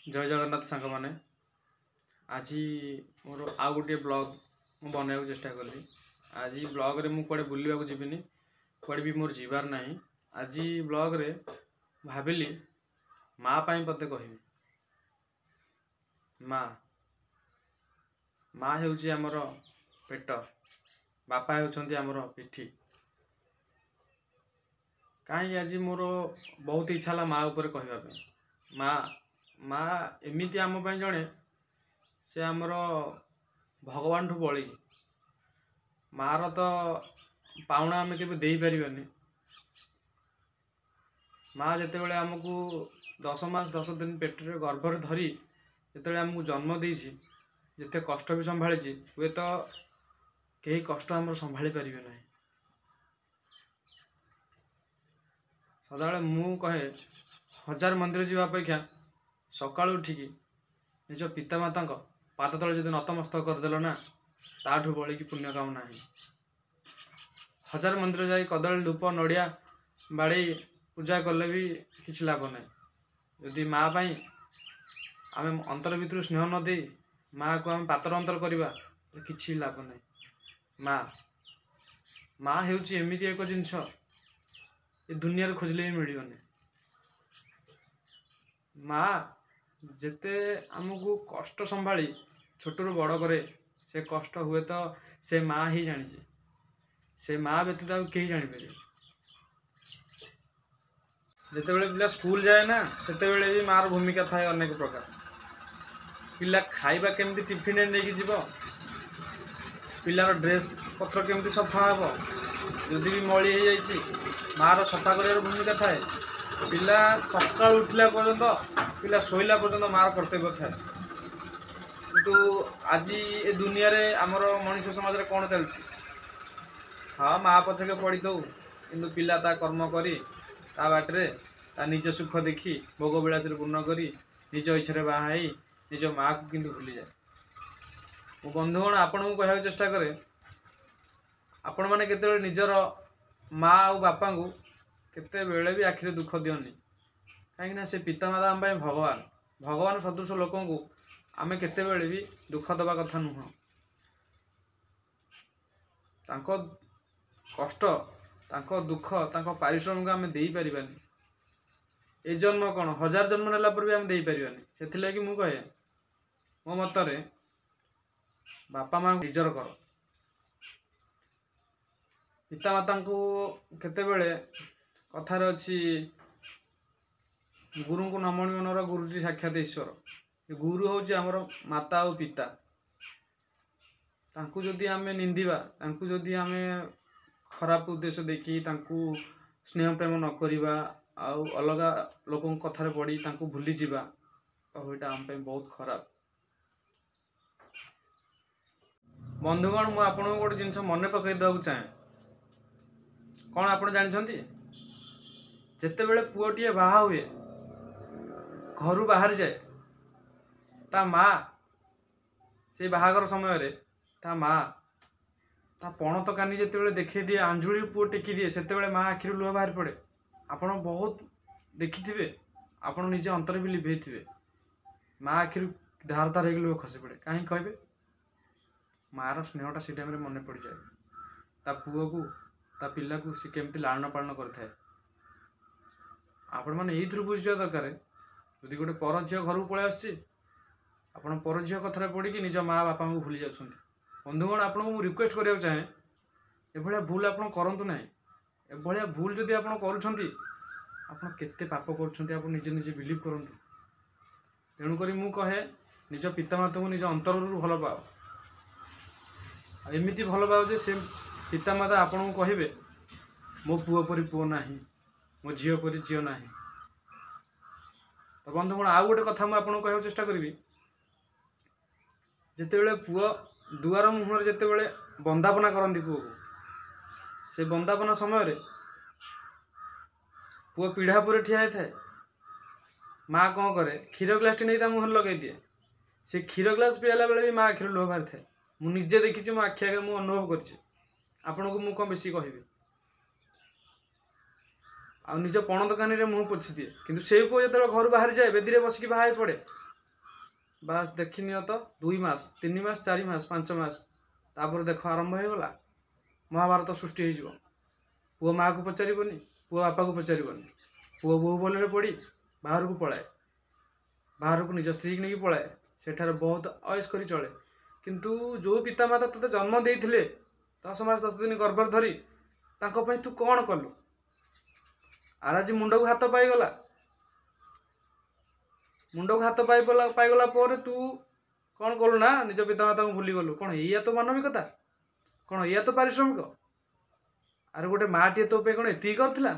जय जगन्नाथ सांग मैंने आज मोर आउ गोटे ब्लॉग मु बनवाक चेष्टा कली। आज ब्लॉग रे मु कुआडे बुलवाक जीविनी, कुआडे भी मोर जीवार नहीं। आज ब्लॉग रे भाविली माँ पाई पते कहबी। माँ हेउची हमर पेट, बापा हेउचंती हमर पिठी। कहीं आज मोर बहुत इच्छा ला माँ ऊपर कहवाई। माँ एमती आम जड़े से आमर भगवान ठू बड़ी। मार तो पाउना आम के दे पारानी। माँ जिते बड़े आमको 10 मास 10 दिन पेटर गर्भर धरी जिते आमको जन्म देती, जिते कष्ट भी संभाली हुए तो कहीं कष्ट आम संभाली पारे ना। सदा मु कहे 1000 मंदिर जावा अपेक्षा सकाळु उठिकी निज पितामाता पाद तले जो नतमस्तक करदेल ना, ताठू बड़ी की पुण्य काम ना। 1000 मंदिर जाई कदली धूप नड़िया बाड़ी पूजा कले भी किसी लाभ ना। यदि माँ पाई आम अंतर भितर स्नेह न दे माँ को आम पातर अंतर करवा कि लाभ ना। माँ हेउची एमती एक जिनस ये दुनिया खोजले भी मिलनी। माँ जिते आमको कष्ट संभाली छोट रू बड़ करे से कष्ट हुए तो से माँ ही जानी। से माँ व्यतीत कहीं जापर। जिते बड़े पिला स्कूल जाए ना सेते बेले भी मार भूमिका थाए अनेक प्रकार। पिला खाइबा केमती टिफिन लेके जीव, पिलार ड्रेस पत्र केमती सफा हम, जदि भी मली हो जाइए मार सफा कर भूमिका थाए। पिला सका उठला पर्यंत पिला शोला पर्यंत मार कर्तव्य थाए। किंतु आज ए दुनिया रे आमर मनुष्य समाज रे कौन चलती? हाँ माँ पछके पड़ी दो किंतु पिला ता कर्म करी ता बाटरे ता निज सुख देखी भोग विलास पूर्ण करी निज इच्छा बाहाई निज माँ को किंतु भूली जाए। मो बंधुगण आपण को कहवा चेष्टा करे आपण मैंने केते निजर माँ और बापा को केते बेले भी आखिरे दुख दियोनी। कहीं से पितामाता आम भगवान भगवान सदृश लोक को आम केते बेले भी दुख दबा कथा नुह। तांको कष्ट तांको दुख तांको पारिश्रमिक आम दे पारिबानी। ए जन्म कौन 1000 जन्म नेला पर भी आम दे पारिबानी। सेथि लागि मु कहे मो मतरे बापा माँ इज्जत कर। पितामाता को केते बेले कथार अच्छी गुरु को नमणी मनर गुरुटी साक्षात ईश्वर। गुरु हूँ आमर माता और पिता। तांकु जदि आमे निंदिबा तांकु जदि आमे खराब उद्देश्य देखी तांकु स्नेह प्रेम न करिबा आउ अलगा लोकों कथार पड़ी तांकु भूली जीवा तो एटा आम पे बहुत खराब। बंधुगण मु आपन गोटे जिनस मने पकई देବାକୁ चाहे। कौन आपण जानछंती? जेते बेले पुओटीए बाहा हुए घर बाहर जाए ता माँ से बाहागर समय रे ता माँ ता पणत कानी जेते बेले देखे दिए आंजुली पुओ टेकी दिए सेते बेले माँ आखिर लुह बाहर पड़े। आपण बहुत देखिथिबे, आपण निजे अंतर भी लिभेइथिबे। माँ आखिर धार धार लुह खसी पड़े। कहीं कहबे मार स्नेहटा से टाइम मन पड़ जाए ता पुओ को ता पिला को सी केमती लालन पालन करथाए। आपण माने एइथरु बुझिया दरकार यदि गोटे पर झील घर को पलि आसी आपण पर झील कथा पड़ी कि निज माँ बापा को भूली जाउछंती। बंधुगण आपण को रिक्वेस्ट करिया चाहे एभलिया भूल आपण करंतु नाही। एभलिया भूल जदि आपण करूछंती आपण केते पाप करूछंती आपण निजे निजे बिलीव करंतु। तेणु करी मु कहे निज पितामाता को निज अंतर भल पाओ। एमती भल पाओ जे से पितामाता आपण को कहिबे मो पुओ परी पुओ नाही, मो झील परी झील नाही। तो बंधुगण आउ गोटे कथा मुझे आपको कहवा चेष्टा करी। जिते बड़े पुओ दुआर मुहर जिते बड़े बंदापना करती पुओ को से बंदापना समय रे पुओ पीढ़ा पर ठिया थाए। माँ कौन करे क्षीर ग्लास टी नहीं मुहर लगे दिए। से क्षीर ग्लास पीला बेले भी माँ आखिर लुह बाहरी थाए। मुझे देखी मो आखि आगे मुझे अनुभव कर कौन बेसी कहबी। आ निज पणत कानी रे मुँह पोछि दिए किंतु से पुओ जो घर बाहर जाए बेदी रे बसिकी बाहा पड़े ବାସ୍ ଦେଖିନିଅ ତ 2 ମାସ 3 ମାସ 4 ମାସ 5 ମାସ ତାପରେ ଦେଖ ଆରମ୍ଭ ହେଇଗଲା ମହାଭାରତ ସୃଷ୍ଟି ହେଇଯିବ। ପୁଅ ମାଆକୁ ପଚାରିବନି, ପୁଅ ବାପାକୁ ପଚାରିବନି, ପୁଅ ବୋହୂ ବୋଲରେ ପଡ଼ି ବାହାରକୁ ପଳାଏ, ବାହାରକୁ ନିଜ ସ୍ତ୍ରୀକି ନେଇକି ପଳାଏ, ସେଠାରେ ବହୁତ ଅୟସ କରି ଚଳେ। କିନ୍ତୁ ଯେଉଁ ପିତାମାତା ତୋତେ ଜନ୍ମ ଦେଇଥିଲେ 10 ମାସ 10 ଦିନ ଗର୍ଭରେ ଧରି ତାଙ୍କ ପାଇଁ ତୁ କ'ଣ କଲୁ? ଆର ଆଜି ମୁଣ୍ଡକୁ ହାତ ପାଇଗଲା, ମୁଣ୍ଡକୁ ହାତ ପାଇଗଲା ପରେ ତୁ କ'ଣ କଲୁ ନା ନିଜ ପିତାମାତାଙ୍କୁ ଭୁଲିଗଲୁ। କ'ଣ ଏଇଆ ତ ମାନବିକତା? କ'ଣ ଏଇଆ ତ ପାରିଶ୍ରମିକ? ଆରେ ଗୋଟେ ମାଆଟିଏ ତୋ ପାଇଁ କ'ଣ ଏତିକି କରିଥିଲା?